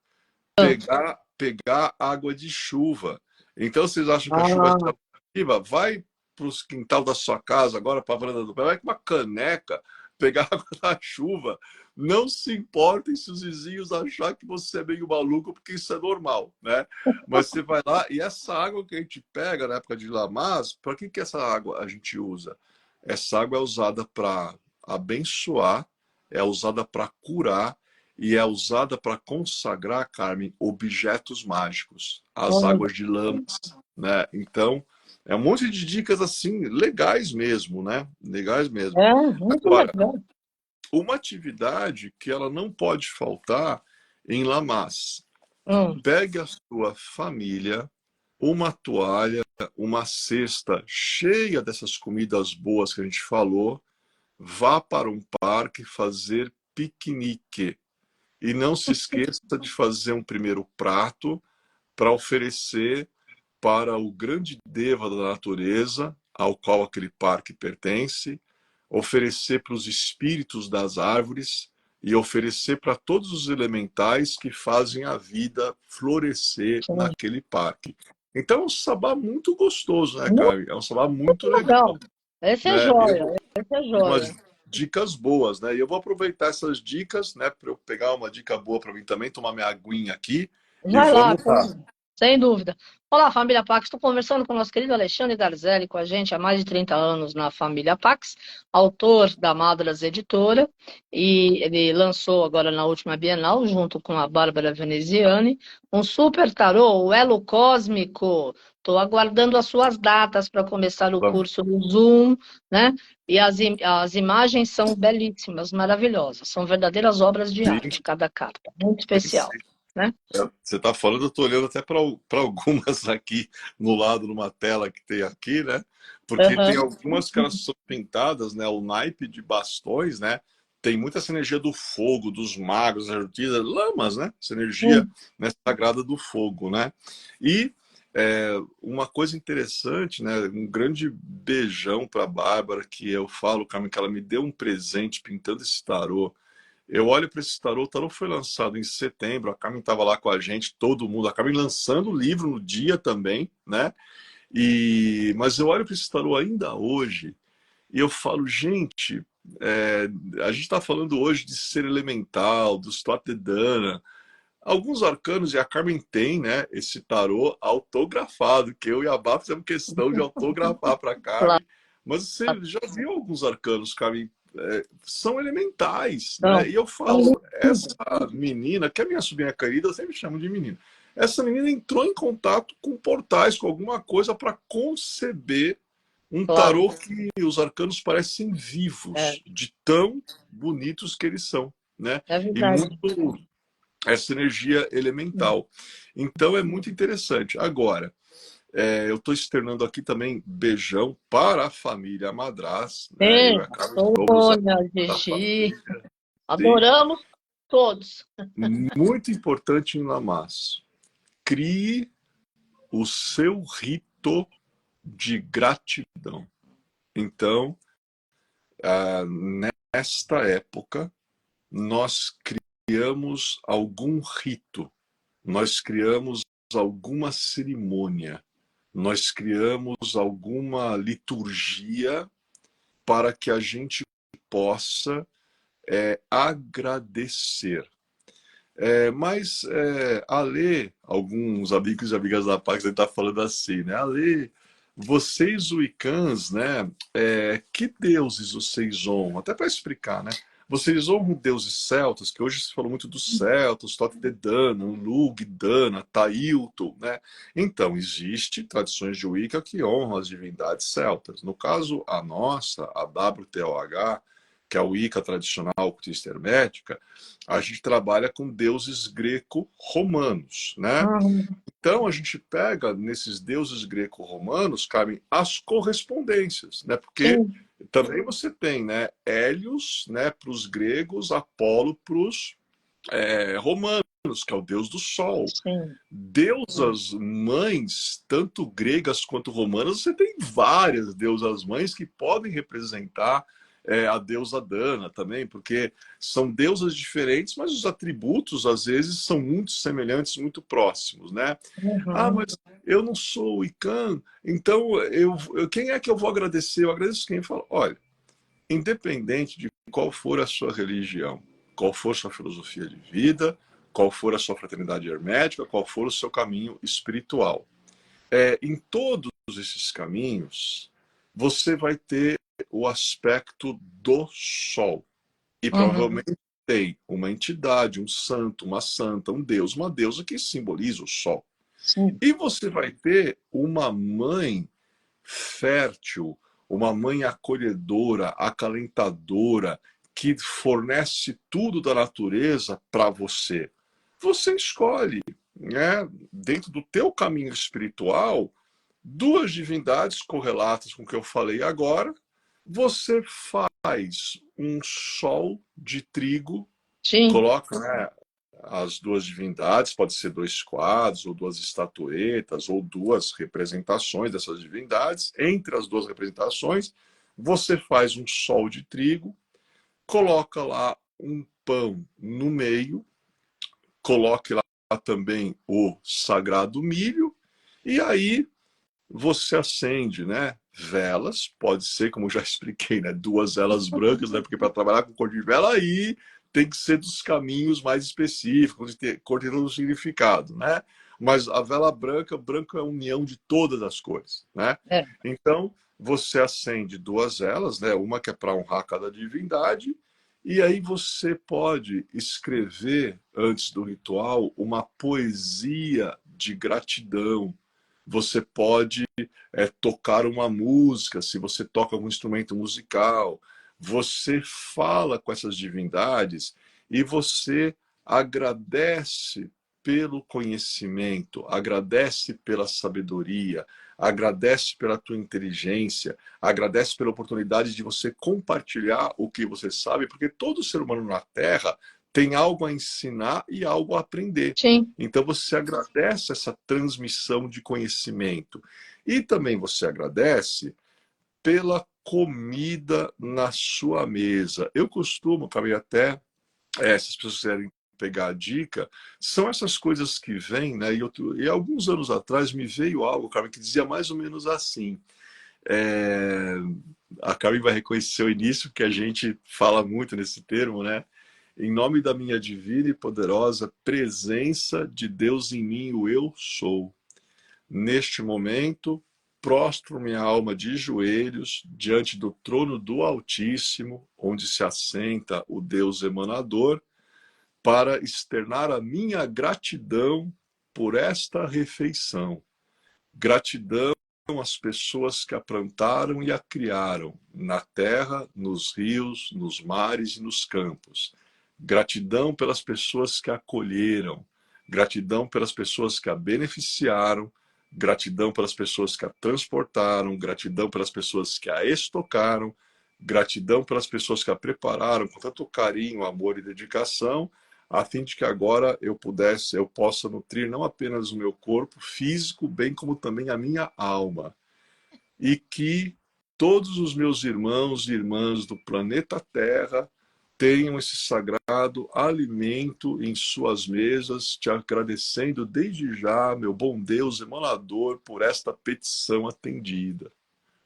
pegar água de chuva. Então, vocês acham que a chuva Ah, está viva? Vai para os quintal da sua casa agora, para a varanda do pé, vai com uma caneca, pegar água da chuva. Não se importem se os vizinhos achar que você é meio maluco, porque isso é normal, né? Mas você vai lá e essa água que a gente pega na época de Lamaz, para que essa água a gente usa? Essa água é usada para abençoar, é usada para curar, e é usada para consagrar, Carmen, objetos mágicos, as olha. águas de Lamas, né? Então, é um monte de dicas assim legais mesmo, né? Legais mesmo. É, muito Agora, legal. uma atividade que ela não pode faltar em Lamas. Hum, Pegue a sua família, uma toalha, uma cesta cheia dessas comidas boas que a gente falou, vá para um parque fazer piquenique. E não se esqueça de fazer um primeiro prato para oferecer para o grande deva da natureza, ao qual aquele parque pertence, oferecer para os espíritos das árvores e oferecer para todos os elementais que fazem a vida florescer sim. naquele parque. Então é um sabá muito gostoso, né, Muito Caio? É um sabá muito legal, legal. Esse é né? joia, esse é E umas joia. dicas boas, né? E eu vou aproveitar essas dicas, né, para eu pegar uma dica boa para mim também, tomar minha aguinha aqui e Vai lá, vamos lá. sem dúvida. Olá, família Pax. Estou conversando com o nosso querido Alexandre Garzelli, com a gente há mais de 30 anos na família Pax, autor da Madras Editora, e ele lançou agora na última Bienal, junto com a Bárbara Veneziani, um super tarô, o Elo Cósmico. Estou aguardando as suas datas para começar o Vamos. curso no Zoom, né? E as imagens são belíssimas, maravilhosas. São verdadeiras obras de Sim, arte, cada carta. Muito tem especial, sim. né? Você está falando, eu estou olhando até para algumas aqui no lado, numa tela que tem aqui, né? Porque tem Aham. algumas que elas são pintadas, né? O naipe de bastões, né? Tem muita essa energia do fogo, dos magos, das artistas, lamas, né? Essa energia, né, sagrada do fogo, né? E uma coisa interessante, né? Um grande beijão para a Bárbara, que eu falo, Carmen, que ela me deu um presente pintando esse tarô. Eu olho para esse tarô, o tarô foi lançado em setembro, a Carmen estava lá com a gente, todo mundo, a Carmen lançando o livro no dia também, né? Mas eu olho para esse tarô ainda hoje e eu falo, gente, é, a gente está falando hoje de ser elemental, do Dana, alguns arcanos, e a Carmen tem, né, esse tarô autografado, que eu e a Bá fizemos questão de autografar para a Claro. Carmen. Mas você já viu alguns arcanos, Carmen? São elementais, Então, né? E eu falo, essa menina, que é minha sobrinha querida, eu sempre chamo de menina. Essa menina entrou em contato com portais, com alguma coisa para conceber um claro, tarô que os arcanos parecem é, vivos, de tão bonitos que eles são, né? é E verdade. muito essa energia elemental. Então é muito interessante. Agora, eu estou externando aqui também beijão para a família Madraz, né? Eu e Sim, a Carmen somos a Sônia, da Gigi, família. Sim. adoramos todos. Muito importante em Lamas. Crie o seu rito de gratidão. Então, nesta época, nós criamos algum rito nós criamos alguma cerimônia, nós criamos alguma liturgia para que a gente possa agradecer. Ale, alguns amigos e amigas da Pax estão falando assim, né? Ale, vocês wiccanos, né? Que deuses vocês honram? Até para explicar, né? Vocês honram deuses celtas, que hoje se falou muito dos celtas, Tote de Dana, Lug, Dana, Tailto, né? Então, existe tradições de Wicca que honram as divindades celtas. No caso, a nossa, a WTOH, que é a Wicca tradicional ocultista hermética, a gente trabalha com deuses greco-romanos, né? Uhum. Então a gente pega nesses deuses greco-romanos, Carmen, as correspondências, né? Porque Sim, também você tem, né, Hélios, né, para os gregos, Apolo para os romanos, que é o deus do sol. sim. Deusas mães, tanto gregas quanto romanas, você tem várias deusas mães que podem representar a deusa Dana também, porque são deusas diferentes, mas os atributos às vezes são muito semelhantes, muito próximos, né? Ah, Uhum. mas eu não sou Wiccan, então quem é que eu vou agradecer? Eu agradeço quem fala, olha, independente de qual for a sua religião, qual for a sua filosofia de vida, qual for a sua fraternidade hermética, qual for o seu caminho espiritual. Em todos esses caminhos, você vai ter o aspecto do sol. E Uhum. provavelmente tem uma entidade, um santo, uma santa, um deus, uma deusa que simboliza o sol. Sim, E você vai ter uma mãe fértil, uma mãe acolhedora, acalentadora, que fornece tudo da natureza para você. Você escolhe, né, dentro do teu caminho espiritual, duas divindades correlatas com o que eu falei agora. Você faz um sol de trigo, sim, coloca, né, as duas divindades, pode ser dois quadros, ou duas estatuetas, ou duas representações dessas divindades. Entre as duas representações, você faz um sol de trigo, coloca lá um pão no meio, coloque lá também o sagrado milho, e aí você acende, né? Velas, pode ser, como eu já expliquei, né? Duas velas brancas, né? Porque para trabalhar com cor de vela aí tem que ser dos caminhos mais específicos, cor tem todo um significado, né? Mas a vela branca, branco é a união de todas as cores, né? é. Então, você acende duas velas, né? Uma que é para honrar cada divindade, e aí você pode escrever, antes do ritual, uma poesia de gratidão. Você pode tocar uma música, se você toca algum instrumento musical, você fala com essas divindades e você agradece pelo conhecimento, agradece pela sabedoria, agradece pela tua inteligência, agradece pela oportunidade de você compartilhar o que você sabe, porque todo ser humano na Terra tem algo a ensinar e algo a aprender. Sim, Então você agradece essa transmissão de conhecimento. E também você agradece pela comida na sua mesa. Eu costumo, Camille, até, se as pessoas quiserem pegar a dica, são essas coisas que vêm, né? E alguns anos atrás me veio algo, Carmen, que dizia mais ou menos assim. É, a Carmen vai reconhecer o início, que a gente fala muito nesse termo, né? Em nome da minha divina e poderosa presença de Deus em mim, o eu sou. Neste momento, prostro minha alma de joelhos diante do trono do Altíssimo, onde se assenta o Deus emanador, para externar a minha gratidão por esta refeição. Gratidão às pessoas que a plantaram e a criaram, na terra, nos rios, nos mares e nos campos. Gratidão pelas pessoas que a acolheram, gratidão pelas pessoas que a beneficiaram, gratidão pelas pessoas que a transportaram, gratidão pelas pessoas que a estocaram, gratidão pelas pessoas que a prepararam com tanto carinho, amor e dedicação, a fim de que agora eu possa nutrir não apenas o meu corpo físico, bem como também a minha alma. E que todos os meus irmãos e irmãs do planeta Terra tenham esse sagrado alimento em suas mesas, te agradecendo desde já, meu bom Deus emanador, por esta petição atendida.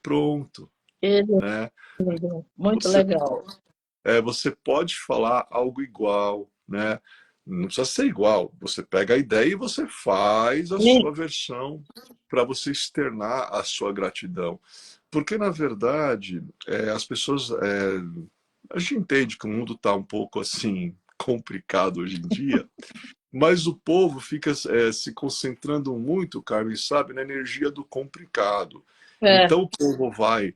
Pronto, Ele- né? Muito Você, legal. você pode falar algo igual, né? Não precisa ser igual. Você pega a ideia e você faz a Sim. sua versão para você externar a sua gratidão. Porque, na verdade, as pessoas. A gente entende que o mundo está um pouco assim complicado hoje em dia, mas o povo fica se concentrando muito, Carmen, sabe, na energia do complicado. É, Então o povo vai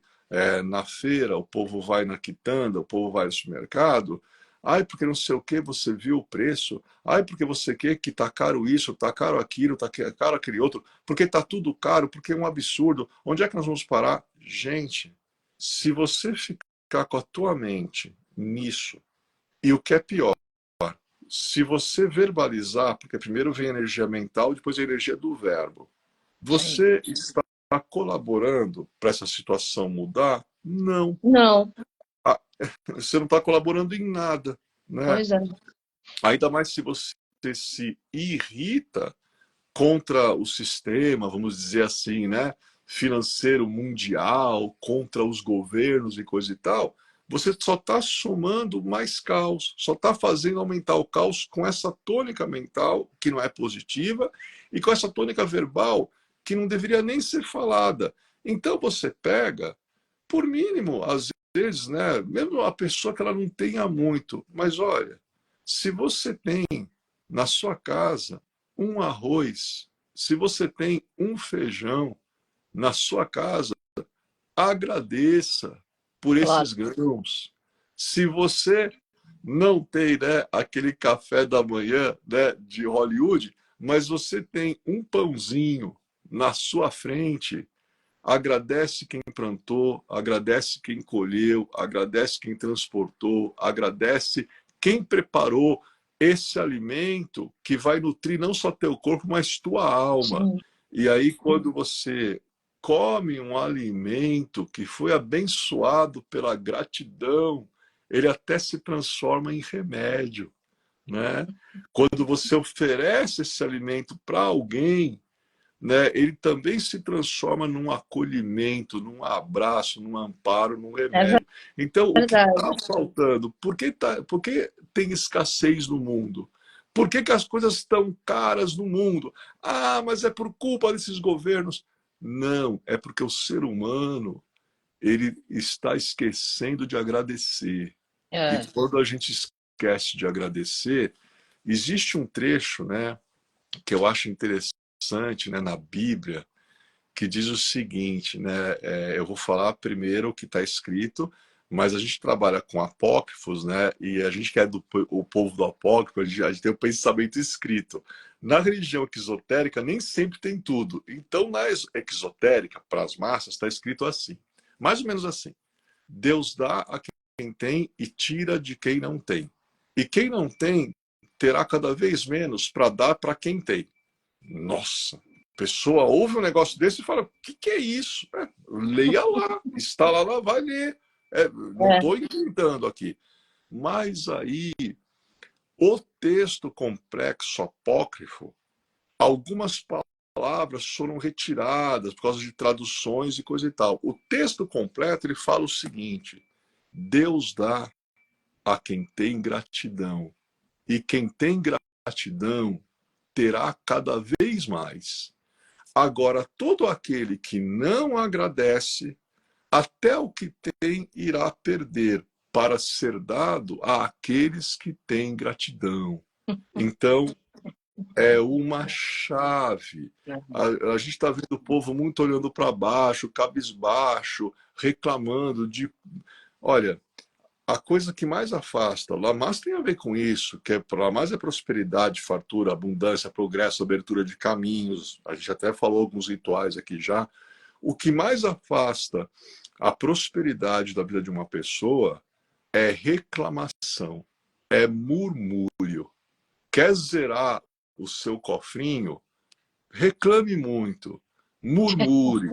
na feira, o povo vai na quitanda, o povo vai no supermercado. Ai, porque não sei o que, você viu o preço. Ai, porque você quer que tá caro isso, tá caro aquilo, tá caro aquele outro. Porque tá tudo caro, porque é um absurdo. Onde é que nós vamos parar? Gente, se você ficar com a tua mente nisso, e o que é pior, se você verbalizar, porque primeiro vem a energia mental, depois a energia do verbo, sim. você está colaborando para essa situação mudar? Não. Não, Ah, você não está colaborando em nada, né? pois é. Ainda mais se você se irrita contra o sistema, vamos dizer assim, né, financeiro mundial, contra os governos e coisa e tal, você só está somando mais caos, só está fazendo aumentar o caos com essa tônica mental, que não é positiva, e com essa tônica verbal, que não deveria nem ser falada. Então você pega, por mínimo, às vezes, né, mesmo a pessoa que ela não tenha muito, mas olha, se você tem na sua casa um arroz, se você tem um feijão na sua casa, agradeça por Claro. esses grãos. Se você não tem, né, aquele café da manhã, né, de Hollywood, mas você tem um pãozinho na sua frente, agradece quem plantou, agradece quem colheu, agradece quem transportou, agradece quem preparou esse alimento que vai nutrir não só teu corpo, mas tua alma. Sim. E aí, quando você come um alimento que foi abençoado pela gratidão, ele até se transforma em remédio, né? Quando você oferece esse alimento para alguém, né, ele também se transforma num acolhimento, num abraço, num amparo, num É remédio. Então, o que verdade. está faltando? Por que tem escassez no mundo? Por que as coisas estão caras no mundo? Ah, mas é por culpa desses governos. Não, é porque o ser humano ele está esquecendo de agradecer. E É. quando a gente esquece de agradecer, existe um trecho, né, que eu acho interessante, né, na Bíblia, que diz o seguinte, né, eu vou falar primeiro o que está escrito, mas a gente trabalha com apócrifos, né, e a gente que é o povo do apócrifo, a gente tem o pensamento escrito. Na religião exotérica nem sempre tem tudo. Então, na exotérica, para as massas, está escrito assim, mais ou menos assim: Deus dá a quem tem e tira de quem não tem. E quem não tem terá cada vez menos para dar para quem tem. Nossa, a pessoa ouve um negócio desse e fala: o que é isso? Leia lá, está lá, vai ler. Não É. estou inventando aqui. Mas aí, o texto complexo apócrifo, algumas palavras foram retiradas por causa de traduções e coisa e tal. O texto completo ele fala o seguinte: Deus dá a quem tem gratidão, e quem tem gratidão terá cada vez mais. Agora, todo aquele que não agradece, até o que tem irá perder, para ser dado àqueles que têm gratidão. Então, é uma chave. A gente está vendo o povo muito olhando para baixo, cabisbaixo, reclamando de. Olha, a coisa que mais afasta, Lamas tem a ver com isso, que Lamas é prosperidade, fartura, abundância, progresso, abertura de caminhos. A gente até falou alguns rituais aqui já. O que mais afasta a prosperidade da vida de uma pessoa é reclamação, é murmúrio. Quer zerar o seu cofrinho? Reclame muito, murmure,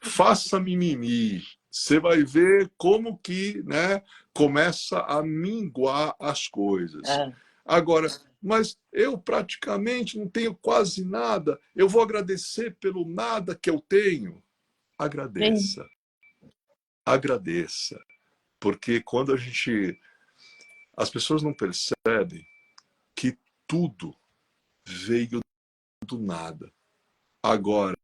faça mimimi, Você vai ver como que, né, começa a minguar as coisas. É. Agora, mas eu praticamente não tenho quase nada, eu vou agradecer pelo nada que eu tenho. Sim. Agradeça, agradeça. Porque quando a gente. As pessoas não percebem que tudo veio do nada. Agora,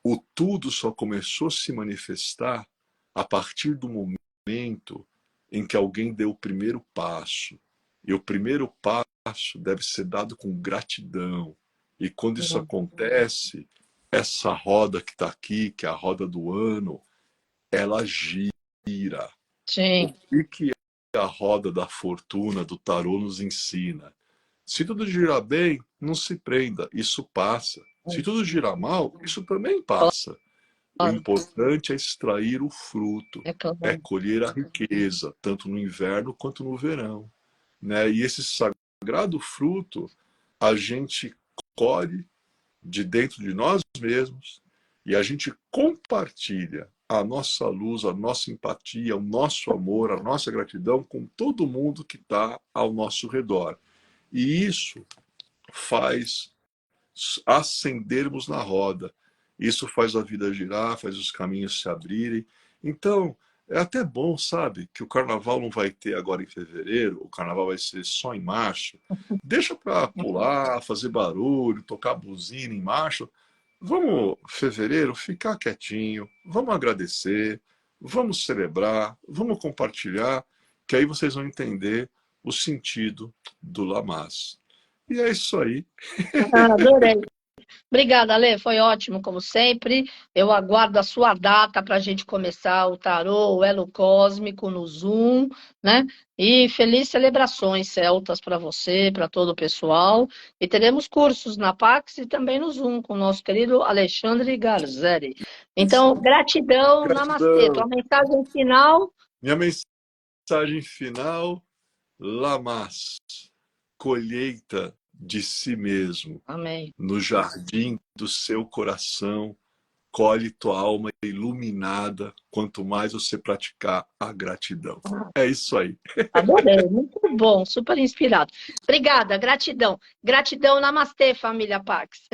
o tudo só começou a se manifestar a partir do momento em que alguém deu o primeiro passo. E o primeiro passo deve ser dado com gratidão. E quando isso acontece, essa roda que está aqui, que é a roda do ano, ela gira. O Sim. que a roda da fortuna do tarô nos ensina? Se tudo girar bem, não se prenda, isso passa. Se tudo girar mal, isso também passa. O Claro. importante é extrair o fruto, É é claro. colher a riqueza, tanto no inverno quanto no verão. Né? E esse sagrado fruto a gente colhe de dentro de nós mesmos e a gente compartilha a nossa luz, a nossa empatia, o nosso amor, a nossa gratidão com todo mundo que está ao nosso redor. E isso faz acendermos na roda. Isso faz a vida girar, faz os caminhos se abrirem. Então, é até bom, sabe, que o carnaval não vai ter agora em fevereiro, o carnaval vai ser só em março. Deixa para pular, fazer barulho, tocar buzina em março. Vamos, fevereiro, ficar quietinho, vamos agradecer, vamos celebrar, vamos compartilhar, que aí vocês vão entender o sentido do Lamas. E é isso aí. Ah, adorei. Obrigada, Alê. Foi ótimo, como sempre. Eu aguardo a sua data para a gente começar o tarô, o elo cósmico no Zoom, né? E feliz celebrações celtas para você, para todo o pessoal. E teremos cursos na Pax e também no Zoom com o nosso querido Alexandre Garzeri. Então, gratidão, namastê. Gratidão. Tua mensagem final? Minha mensagem final, Lamas, colheita de si mesmo, Amém. no jardim do seu coração, colhe tua alma iluminada, quanto mais você praticar a gratidão. É isso aí. Adorei, muito bom, super inspirado. Obrigada, gratidão. Gratidão, namastê, família Pax.